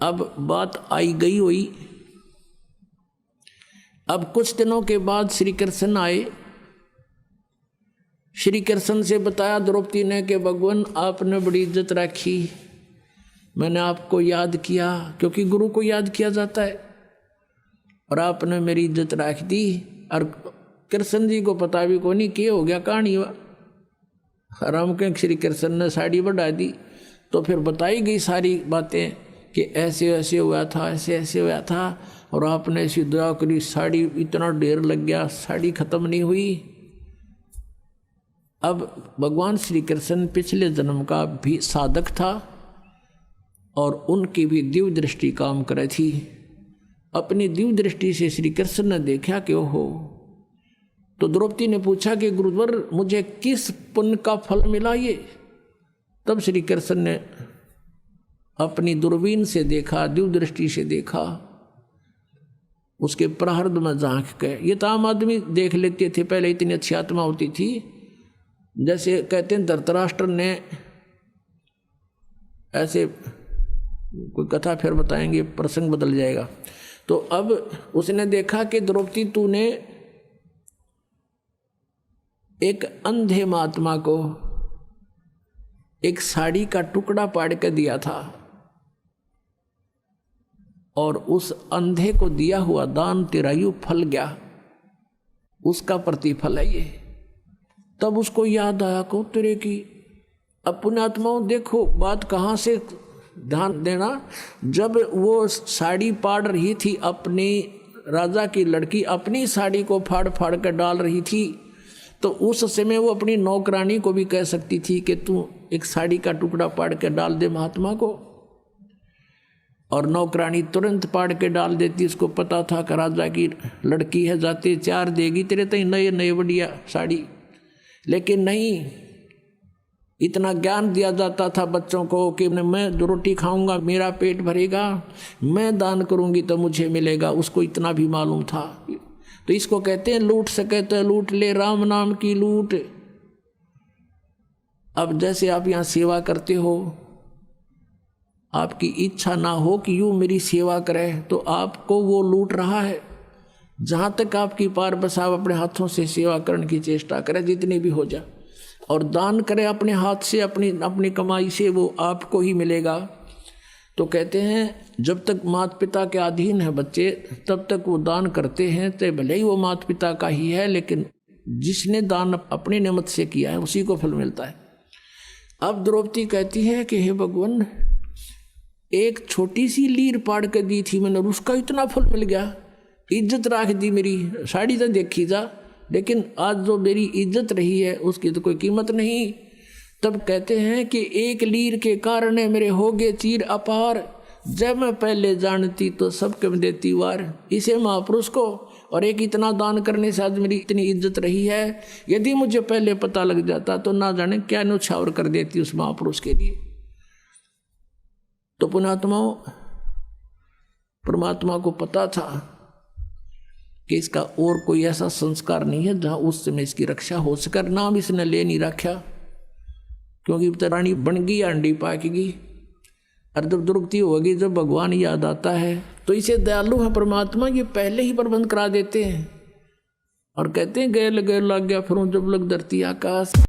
अब बात आई गई हुई। अब कुछ दिनों के बाद श्री कृष्ण आए। श्री कृष्ण से बताया द्रौपदी ने कि भगवान आपने बड़ी इज्जत रखी, मैंने आपको याद किया, क्योंकि गुरु को याद किया जाता है, और आपने मेरी इज्जत रख दी। और कृष्ण जी को पता भी को नहीं क्या हो गया, कहानी हुआ। राम के श्री कृष्ण ने साड़ी बढ़ा दी, तो फिर बताई गई सारी बातें कि ऐसे ऐसे हुआ था, ऐसे ऐसे हुआ था, और आपने ऐसी दया करी, साड़ी इतना ढेर लग गया, साड़ी खत्म नहीं हुई। अब भगवान श्री कृष्ण पिछले जन्म का भी साधक था और उनकी भी दिव्य दृष्टि काम करे थी। अपनी दिव्य दृष्टि से श्री कृष्ण ने देखा कि ओहो। तो द्रौपदी ने पूछा कि गुरुवर मुझे किस पुण्य का फल मिला ये। तब श्री कृष्ण ने अपनी दूरबीन से देखा, दिव्य दृष्टि से देखा, उसके प्रारब्ध में झांक के। ये तो आम आदमी देख लेते थे, पहले इतनी अच्छी आत्मा होती थी। जैसे कहते हैं धृतराष्ट्र ने ऐसे, कोई कथा फिर बताएंगे, प्रसंग बदल जाएगा। तो अब उसने देखा कि द्रौपदी तूने एक अंधे महात्मा को एक साड़ी का टुकड़ा पाड़ के दिया था, और उस अंधे को दिया हुआ दान तेरा यूं फल गया, उसका प्रतिफल है ये। तब उसको याद आया को तेरे की। अब पुण्यात्माओं देखो बात कहाँ से ध्यान देना। जब वो साड़ी पाड़ रही थी, अपनी राजा की लड़की अपनी साड़ी को फाड़ फाड़ कर डाल रही थी, तो उस समय वो अपनी नौकरानी को भी कह सकती थी कि तू एक साड़ी का टुकड़ा पाड़ के डाल दे महात्मा को, और नौकरानी तुरंत पाड़ के डाल देती। उसको पता था कि राजा की लड़की है, जाते चार देगी तेरे तई नए नए बढ़िया साड़ी। लेकिन नहीं, इतना ज्ञान दिया जाता था बच्चों को कि मैं जो रोटी खाऊंगा मेरा पेट भरेगा, मैं दान करूंगी तो मुझे मिलेगा। उसको इतना भी मालूम था। तो इसको कहते हैं लूट सके तो लूट ले, राम नाम की लूट। अब जैसे आप यहाँ सेवा करते हो, आपकी इच्छा ना हो कि यूँ मेरी सेवा करे, तो आपको वो लूट रहा है। जहाँ तक आपकी पार बस आप अपने हाथों से सेवा करने की चेष्टा करें, जितनी भी हो जाए, और दान करें अपने हाथ से, अपनी कमाई से, वो आपको ही मिलेगा। तो कहते हैं जब तक माता पिता के अधीन है बच्चे, तब तक वो दान करते हैं, तो भले ही वो माता पिता का ही है, लेकिन जिसने दान अपनी नियमत से किया है उसी को फल मिलता है। अब द्रौपदी कहती है कि हे भगवान, एक छोटी सी लीर पाड़ के दी थी मैंने, उसका इतना फल मिल गया, इज्जत रख दी मेरी। साड़ी तो देखी जा, लेकिन आज जो मेरी इज्जत रही है उसकी तो कोई कीमत नहीं। तब कहते हैं कि एक लीर के कारण मेरे हो गए चीर अपार, जब मैं पहले जानती तो सबके में देती वार। इसे महापुरुष को और एक इतना दान करने से आज मेरी इतनी इज्जत रही है। यदि मुझे पहले पता लग जाता तो ना जाने क्या न्यौछावर कर देती उस महापुरुष के लिए। तो पुण्यात्माओं, परमात्मा को पता था कि इसका और कोई ऐसा संस्कार नहीं है जहाँ उस समय इसकी रक्षा हो सके। नाम इसने ले नहीं रखा, क्योंकि रानी बन गई, अंडी पाकेगी। और जब दुर्गति होगी, जब भगवान याद आता है, तो इसे दयालु है परमात्मा, ये पहले ही प्रबंध करा देते हैं। और कहते हैं गैल गैल लग गया फिर जब लग धरती आकाश।